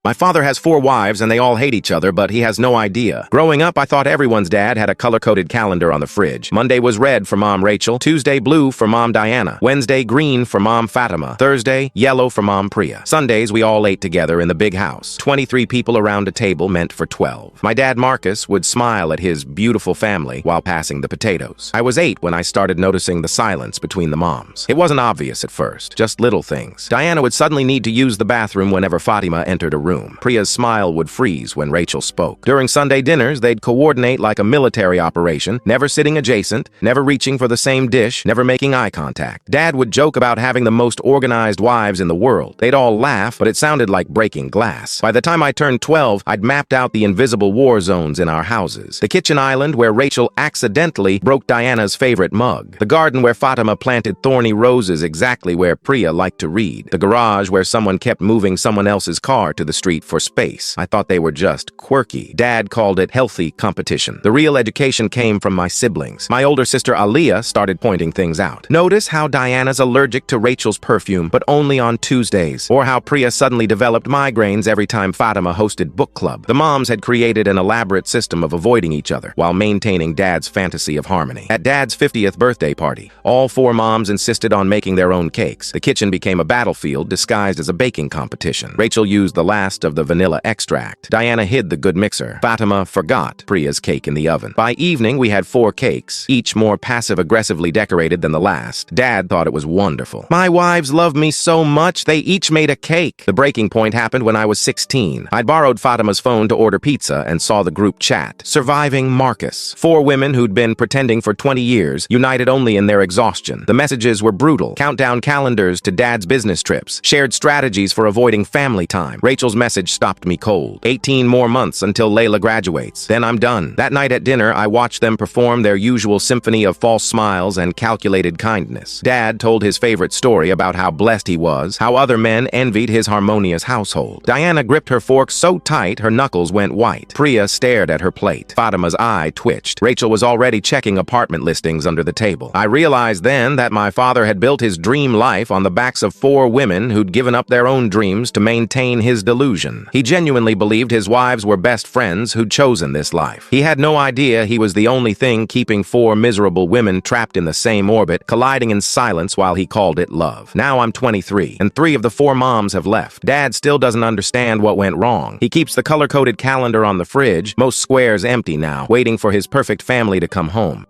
My father has 4 wives and they all hate each other, but he has no idea. Growing up, I thought everyone's dad had a color-coded calendar on the fridge. Monday was red for Mom Rachel, Tuesday blue for Mom Diana, Wednesday green for Mom Fatima, Thursday yellow for Mom Priya. Sundays we all ate together in the big house. 23 people around a table meant for 12. My dad Marcus would smile at his beautiful family while passing the potatoes. I was 8 when I started noticing the silence between the moms. It wasn't obvious at first, just little things. Diana would suddenly need to use the bathroom whenever Fatima entered a room. Priya's smile would freeze when Rachel spoke. During Sunday dinners, they'd coordinate like a military operation, never sitting adjacent, never reaching for the same dish, never making eye contact. Dad would joke about having the most organized wives in the world. They'd all laugh, but it sounded like breaking glass. By the time I turned 12, I'd mapped out the invisible war zones in our houses. The kitchen island where Rachel accidentally broke Diana's favorite mug. The garden where Fatima planted thorny roses exactly where Priya liked to read. The garage where someone kept moving someone else's car to the street for space. I thought they were just quirky. Dad called it healthy competition. The real education came from my siblings. My older sister Aliyah started pointing things out. Notice how Diana's allergic to Rachel's perfume, but only on Tuesdays. Or how Priya suddenly developed migraines every time Fatima hosted book club. The moms had created an elaborate system of avoiding each other while maintaining Dad's fantasy of harmony. At Dad's 50th birthday party, all 4 moms insisted on making their own cakes. The kitchen became a battlefield disguised as a baking competition. Rachel used the last of the vanilla extract. Diana hid the good mixer. Fatima forgot Priya's cake in the oven. By evening, we had 4 cakes, each more passive-aggressively decorated than the last. Dad thought it was wonderful. My wives love me so much, they each made a cake. The breaking point happened when I was 16. I'd borrowed Fatima's phone to order pizza and saw the group chat. Surviving Marcus. 4 women who'd been pretending for 20 years, united only in their exhaustion. The messages were brutal. Countdown calendars to Dad's business trips. Shared strategies for avoiding family time. Rachel's message stopped me cold. 18 more months until Layla graduates. Then I'm done. That night at dinner, I watched them perform their usual symphony of false smiles and calculated kindness. Dad told his favorite story about how blessed he was, how other men envied his harmonious household. Diana gripped her fork so tight her knuckles went white. Priya stared at her plate. Fatima's eye twitched. Rachel was already checking apartment listings under the table. I realized then that my father had built his dream life on the backs of 4 women who'd given up their own dreams to maintain his delusion. He genuinely believed his wives were best friends who'd chosen this life. He had no idea he was the only thing keeping 4 miserable women trapped in the same orbit, colliding in silence while he called it love. Now I'm 23, and 3 of the 4 moms have left. Dad still doesn't understand what went wrong. He keeps the color-coded calendar on the fridge, most squares empty now, waiting for his perfect family to come home.